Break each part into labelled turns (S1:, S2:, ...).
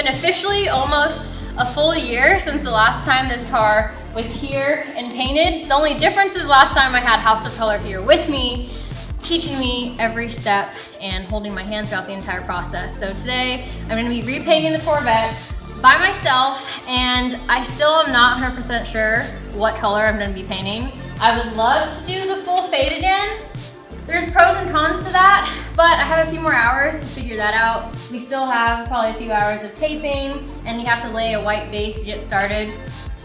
S1: been officially almost a full year since the last time this car was here and painted. The only difference is last time I had House of Kolor here with me, teaching me every step and holding my hand throughout the entire process. So today I'm gonna be repainting the Corvette by myself, and I still am not 100% sure what color I'm gonna be painting. I would love to do the full fade again. There's pros and cons to that, but I have a few more hours to figure that out. We still have probably a few hours of taping, and you have to lay a white base to get started.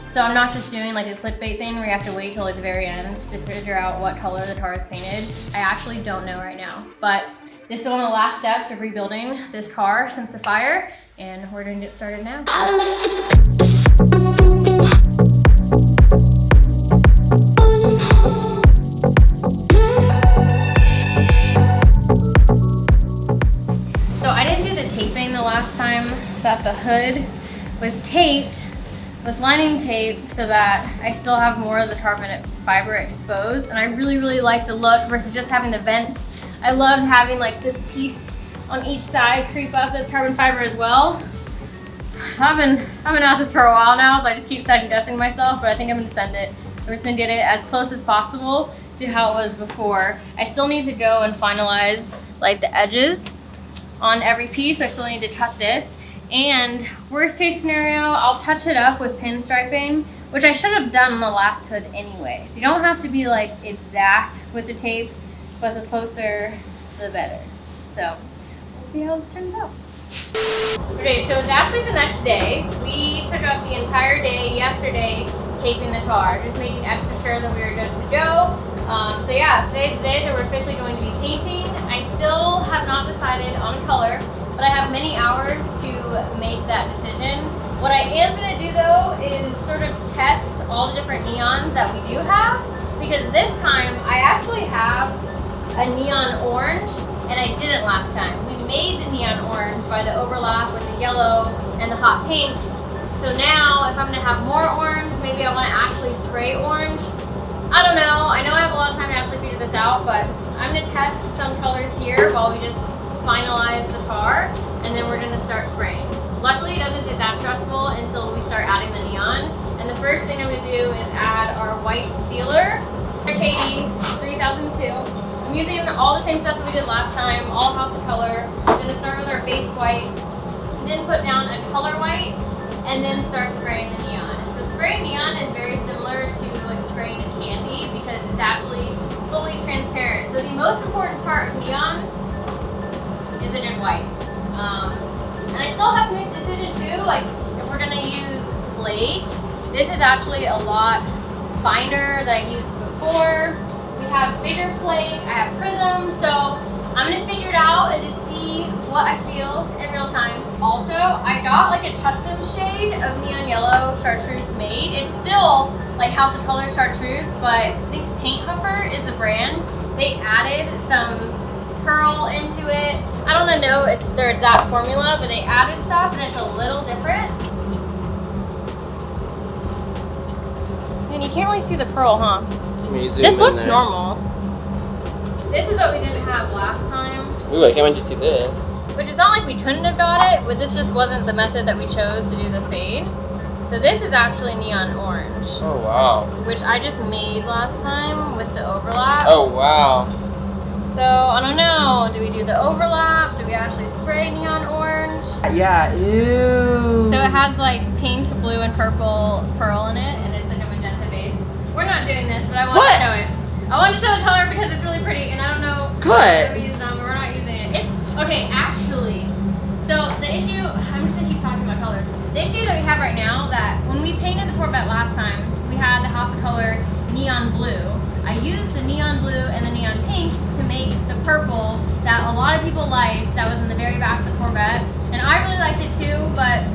S1: So I'm not just doing like a clickbait thing where you have to wait till like the very end to figure out what color the car is painted. I actually don't know right now, but this is one of the last steps of rebuilding this car since the fire, and we're gonna get started now. Last time that the hood was taped with lining tape so that I still have more of the carbon fiber exposed, and I really like the look versus just having the vents. I loved having like this piece on each side creep up this carbon fiber as well. I've been at this for a while now, so I just keep second guessing myself, but I think I'm gonna send it. I'm just gonna get it as close as possible to how it was before. I still need to go and finalize like the edges on every piece. I still need to cut this, and worst case scenario, I'll touch it up with pinstriping, which I should have done on the last hood anyway. So you don't have to be like exact with the tape, but the closer the better. So we'll see how this turns out. Okay, so it's actually the next day. We took up the entire day yesterday taping the car, just making extra sure that we were good to go. So yeah, today's the day that we're officially going to be painting. I still have not decided on color, but I have many hours to make that decision. What I am going to do though is sort of test all the different neons that we do have, because this time I actually have a neon orange, and I didn't last time. We made the neon orange by the overlap with the yellow and the hot pink. So now if I'm going to have more orange, maybe I want to actually spray orange. I don't know. I know I have a lot of time to actually figure this out, but I'm going to test some colors here while we just finalize the car, and then we're going to start spraying. Luckily, it doesn't get that stressful until we start adding the neon. And the first thing I'm going to do is add our white sealer, Katie 3002. I'm using all the same stuff that we did last time, all House of Kolor. We're going to start with our base white, then put down a color white, and then start spraying the neon. So spraying neon is very similar to like spraying a candy because it's actually fully transparent. So the most important part of neon is it in white. And I still have to make a decision too, like if we're gonna use flake. This is actually a lot finer than I've used before. We have bigger flake, I have Prism, so I'm gonna figure it out and just see what I feel in real time. Also, I got like a custom shade of neon yellow chartreuse made. It's still like House of Kolor chartreuse, but I think Paint Huffer is the brand. They added some pearl into it. I don't know their exact formula, but they added stuff and it's a little different. And you can't really see the pearl, huh? This looks normal. This is what we didn't have last time.
S2: Ooh, I can't wait to see this.
S1: Which is not like we couldn't have got it, but this just wasn't the method that we chose to do the fade. So this is actually neon orange.
S2: Oh, wow.
S1: Which I just made last time with the overlap.
S2: Oh, wow.
S1: So, I don't know. Do we do the overlap? Do we actually spray neon orange?
S2: Yeah, ew.
S1: So it has like pink, blue, and purple pearl in it, and it's like a magenta base. We're not doing this, but I want to show it. I want to show the color because it's really pretty, and I don't know if we use them, but we're not using it. Okay, actually, so the issue, I'm just gonna keep talking about colors. The issue that we have right now, that when we painted the Corvette last time, we had the House of Kolor neon blue. I used the neon blue and the neon pink to make the purple that a lot of people liked, that was in the very back of the Corvette. And I really liked it too, but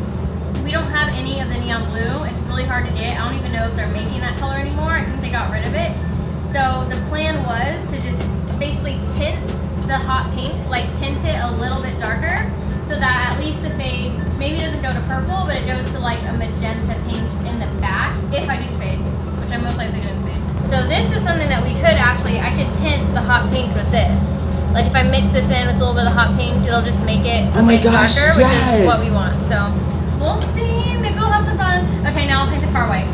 S1: we don't have any of the neon blue. It's really hard to get. I don't even know if they're making that color anymore. I think they got rid of it. So the plan was to just basically tint the hot pink, like tint it a little bit darker, so that at least the fade maybe doesn't go to purple, but it goes to like a magenta pink in the back, if I do fade, which I'm most likely doing fade. So this is something that we could actually, I could tint the hot pink with this. Like if I mix this in with a little bit of hot pink, it'll just make it a
S2: Oh my
S1: bit
S2: gosh,
S1: darker, which
S2: yes.
S1: is what we want. So we'll see. Maybe we'll have some fun. Okay, now I'll paint the car white.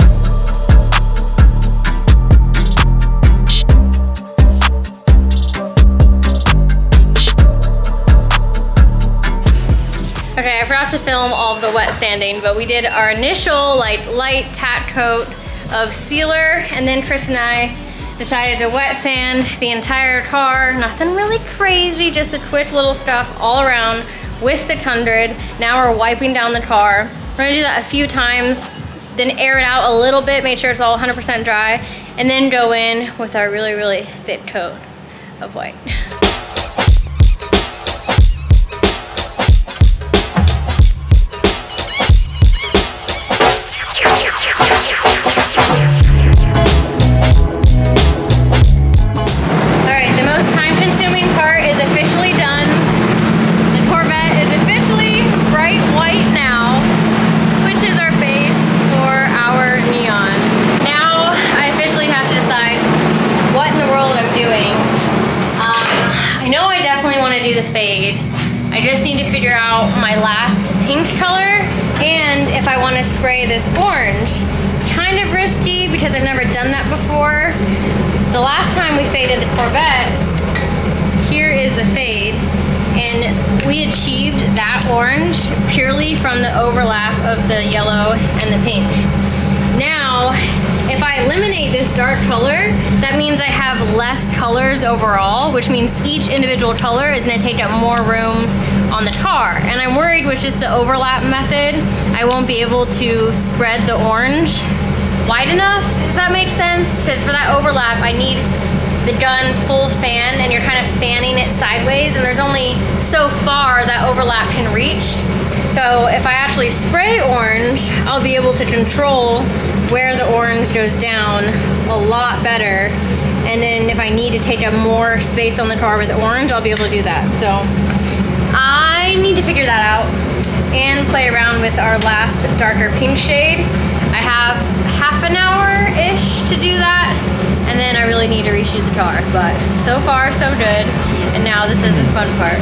S1: Okay, I forgot to film all of the wet sanding, but we did our initial like light tack coat of sealer, and then Chris and I decided to wet sand the entire car. Nothing really crazy, just a quick little scuff all around with 600. Now we're wiping down the car. We're gonna do that a few times, then air it out a little bit, make sure it's all 100% dry, and then go in with our really, really thick coat of white. I just need to figure out my last pink color and if I want to spray this orange. Kind of risky because I've never done that before. The last time we faded the Corvette, here is the fade, and we achieved that orange purely from the overlap of the yellow and the pink. Now, if I eliminate this dark color, that means I have less colors overall, which means each individual color is gonna take up more room on the car. And I'm worried with just the overlap method, I won't be able to spread the orange wide enough. Does that make sense? Because for that overlap, I need the gun full fan, and you're kind of fanning it sideways, and there's only so far that overlap can reach. So if I actually spray orange, I'll be able to control where the orange goes down a lot better. And then if I need to take up more space on the car with orange, I'll be able to do that. So I need to figure that out and play around with our last darker pink shade. I have half an hour-ish to do that, and then I really need to reshoot the car. But so far, so good. And now this is the fun part.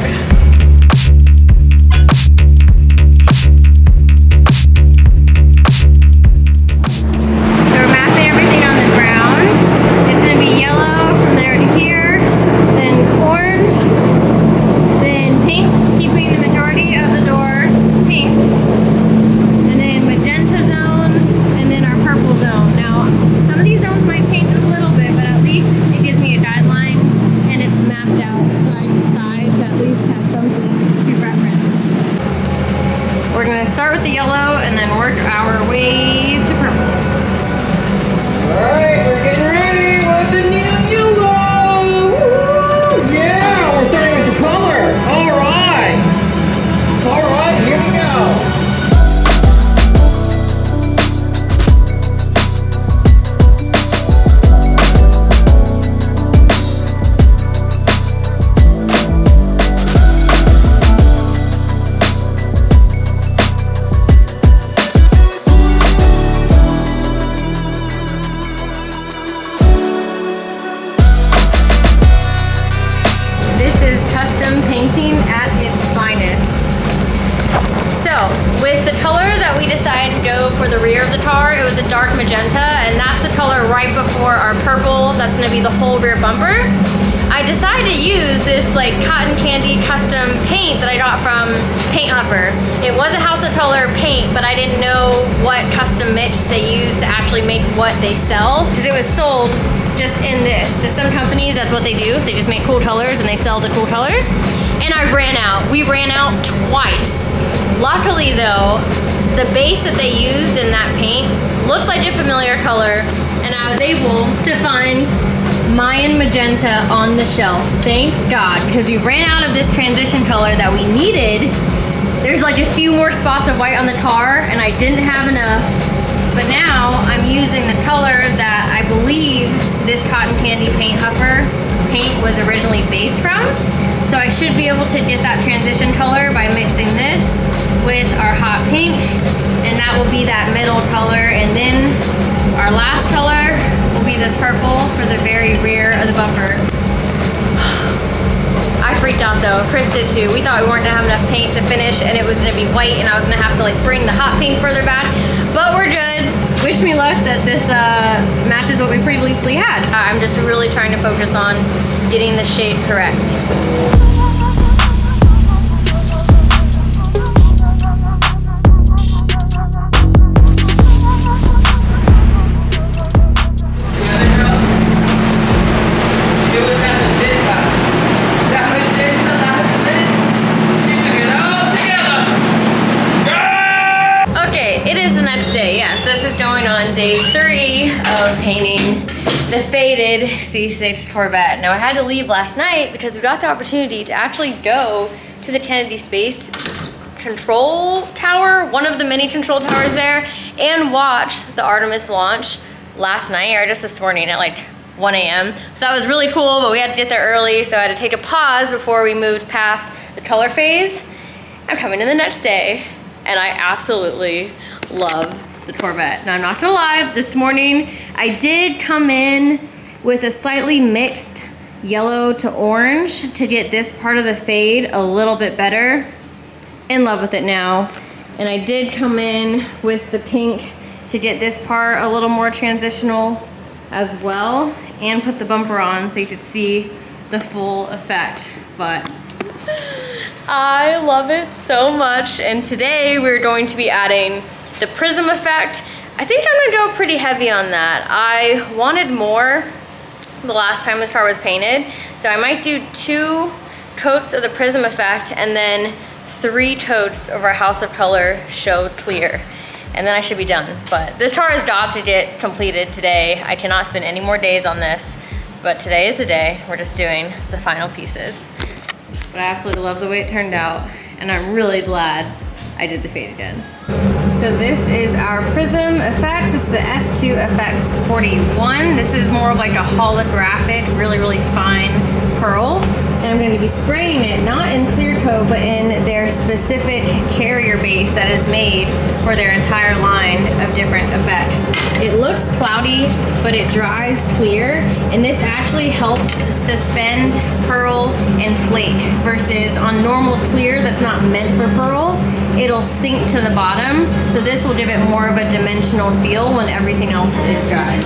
S1: Start with the yellow and then work our way to purple.
S2: Alright, we're getting ready with the new yellow! Woo! Yeah, we're starting with the color! Alright! Alright, here we go!
S1: Painting at its finest. So, with the color that we decided to go for the rear of the car, it was a dark magenta, and that's the color right before our purple. That's gonna be the whole rear bumper. I decided to use this like cotton candy custom paint that I got from Paint Huffer. It was a House of Kolor paint, but I didn't know what custom mix they used to actually make what they sell, because it was sold just in this. To some companies, that's what they do. They just make cool colors and they sell the cool colors. And I ran out. We ran out twice. Luckily though, the base that they used in that paint looked like a familiar color, and I was able to find Mayan Magenta on the shelf. Thank God, because we ran out of this transition color that we needed. There's like a few more spots of white on the car and I didn't have enough. But now I'm using the color that I believe this cotton candy Paint Huffer paint was originally based from. So I should be able to get that transition color by mixing this with our hot pink, and that will be that middle color. And then our last color will be this purple for the very rear of the bumper. I freaked out though. Chris did too. We thought we weren't gonna have enough paint to finish and it was gonna be white and I was gonna have to like bring the hot pink further back, but we're good. Wish me luck that this matches what we previously had. I'm just really trying to focus on getting the shade correct. Day 3 of painting the faded C6 Corvette. Now I had to leave last night because we got the opportunity to actually go to the Kennedy Space Control Tower, one of the many control towers there, and watch the Artemis launch last night, or just this morning at like 1 a.m. So that was really cool, but we had to get there early, so I had to take a pause before we moved past the color phase. I'm coming in the next day, and I absolutely love the Corvette. Now I'm not gonna lie, this morning I did come in with a slightly mixed yellow to orange to get this part of the fade a little bit better. In love with it now. And I did come in with the pink to get this part a little more transitional as well, and put the bumper on so you could see the full effect. But I love it so much, and today we're going to be adding the Prism effect. I think I'm gonna go pretty heavy on that. I wanted more the last time this car was painted, so I might do 2 coats of the Prism effect and then 3 coats of our House of Kolor Show Clear. And then I should be done. But this car has got to get completed today. I cannot spend any more days on this, but today is the day. We're just doing the final pieces. But I absolutely love the way it turned out, and I'm really glad I did the fade again. So this is our Prism effects. This is the S2 Effects 41. This is more of like a holographic, really, really fine pearl. And I'm going to be spraying it not in clear coat, but in their specific carrier base that is made for their entire line of different effects. It looks cloudy, but it dries clear, and this actually helps suspend pearl and flake, versus on normal clear that's not meant for pearl, it'll sink to the bottom. So this will give it more of a dimensional feel when everything else is dry.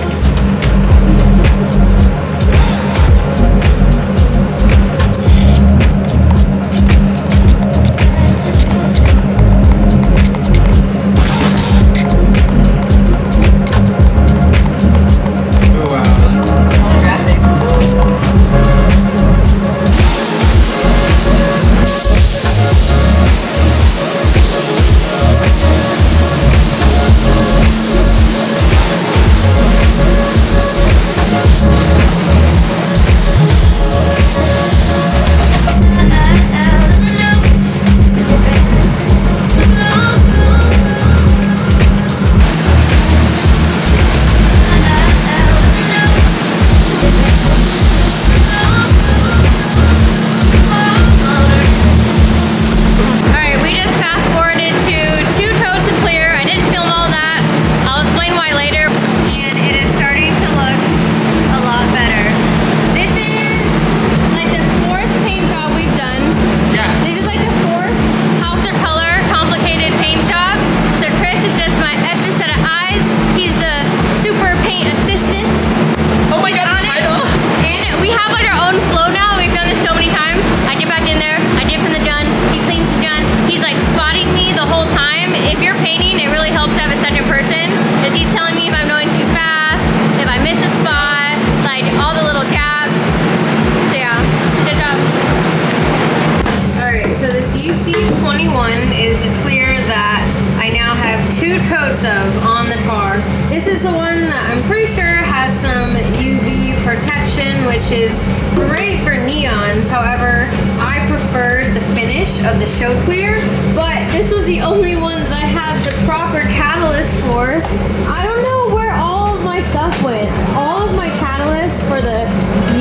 S1: On the car. This is the one that I'm pretty sure has some UV protection, which is great for neons. However, I preferred the finish of the Show Clear, but this was the only one that I had the proper catalyst for. I don't know where all of my stuff went. All of my catalysts for the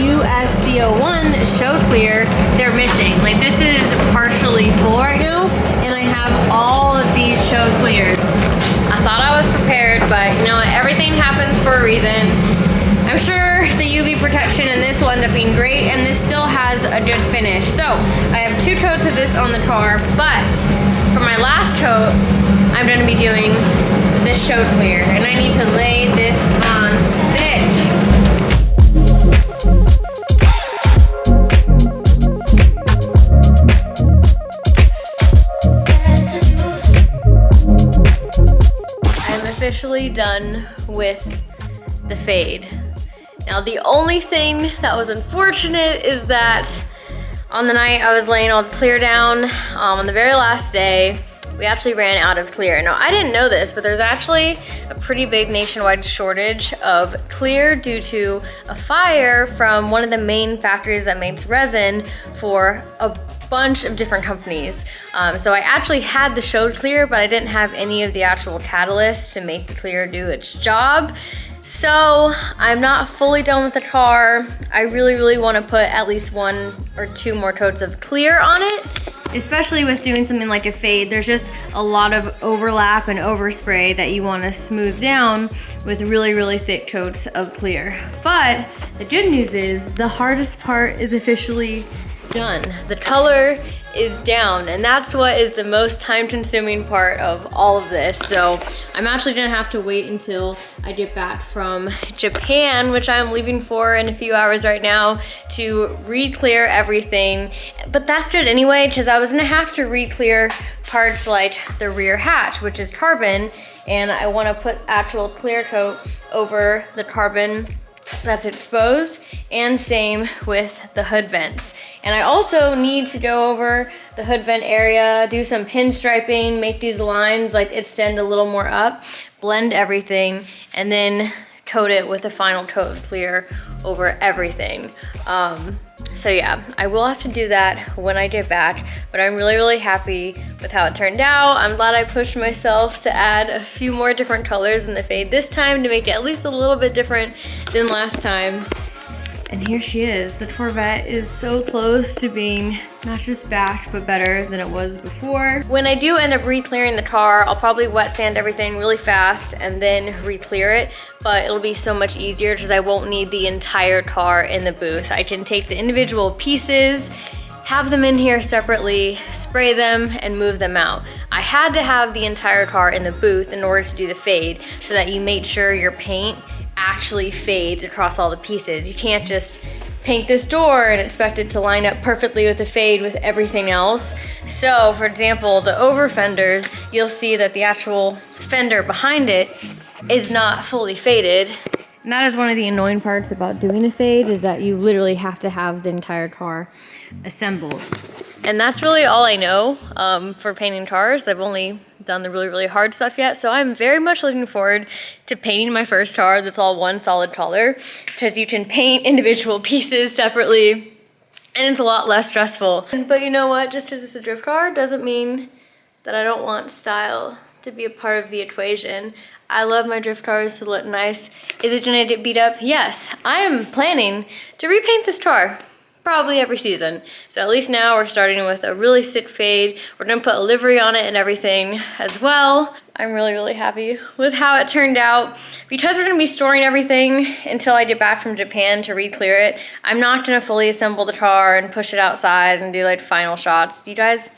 S1: USC01 Show Clear, they're missing. Like, this is partially full right now, and I have all of these Show Clears. I thought I was prepared, but you know what? Everything happens for a reason. I'm sure the UV protection in this will end up being great, and this still has a good finish. So I have 2 coats of this on the car, but for my last coat, I'm gonna be doing this show clear, and I need to lay this on thick. I'm officially done with the fade. Now the only thing that was unfortunate is that on the night I was laying all the clear down, on the very last day, we actually ran out of clear. Now I didn't know this, but there's actually a pretty big nationwide shortage of clear due to a fire from one of the main factories that makes resin for a bunch of different companies. So I actually had the showed clear, but I didn't have any of the actual catalysts to make the clear do its job. So I'm not fully done with the car. I really want to put at least 1 or 2 more coats of clear on it, especially with doing something like a fade. There's just a lot of overlap and overspray that you want to smooth down with really thick coats of clear. But the good news is the hardest part is officially done. The color is down, and that's what is the most time-consuming part of all of this. So I'm actually gonna have to wait until I get back from Japan, which I'm leaving for in a few hours right now, to re-clear everything. But that's good anyway, because I was gonna have to re-clear parts like the rear hatch, which is carbon, and I wanna put actual clear coat over the carbon that's exposed, and same with the hood vents. And I also need to go over the hood vent area, do some pinstriping, make these lines like extend a little more up, blend everything, and then coat it with a final coat of clear over everything. So yeah, I will have to do that when I get back, but I'm really happy with how it turned out. I'm glad I pushed myself to add a few more different colors in the fade this time to make it at least a little bit different than last time. And here she is. The Corvette is so close to being not just back, but better than it was before. When I do end up re-clearing the car, I'll probably wet sand everything really fast and then re-clear it, but it'll be so much easier because I won't need the entire car in the booth. I can take the individual pieces, have them in here separately, spray them, and move them out. I had to have the entire car in the booth in order to do the fade so that you made sure your paint actually fades across all the pieces. You can't just paint this door and expect it to line up perfectly with the fade with everything else. So for example, the over fenders, you'll see that the actual fender behind it is not fully faded. And that is one of the annoying parts about doing a fade, is that you literally have to have the entire car assembled. And that's really all I know for painting cars. I've only done the really hard stuff yet, so I'm very much looking forward to painting my first car that's all one solid color, because you can paint individual pieces separately and it's a lot less stressful. But you know what, just because it's a drift car doesn't mean that I don't want style to be a part of the equation. I love my drift cars to look nice. Is it gonna get beat up? Yes. I am planning to repaint this car probably every season. So at least now we're starting with a really sick fade. We're gonna put a livery on it and everything as well. I'm really happy with how it turned out. Because we're gonna be storing everything until I get back from Japan to re-clear it, I'm not gonna fully assemble the car and push it outside and do like final shots. You guys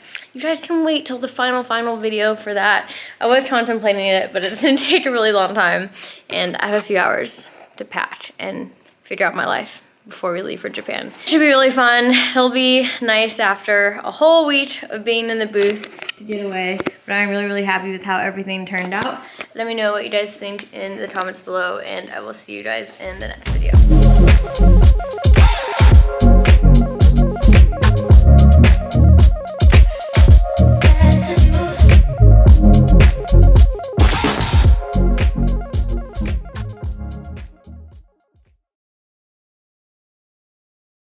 S1: can wait till the final video for that. I was contemplating it, but it's gonna take a really long time, and I have a few hours to pack and figure out my life before we leave for Japan. It should be really fun. It'll be nice after a whole week of being in the booth to get away, but I'm really happy with how everything turned out. Let me know what you guys think in the comments below, and I will see you guys in the next video.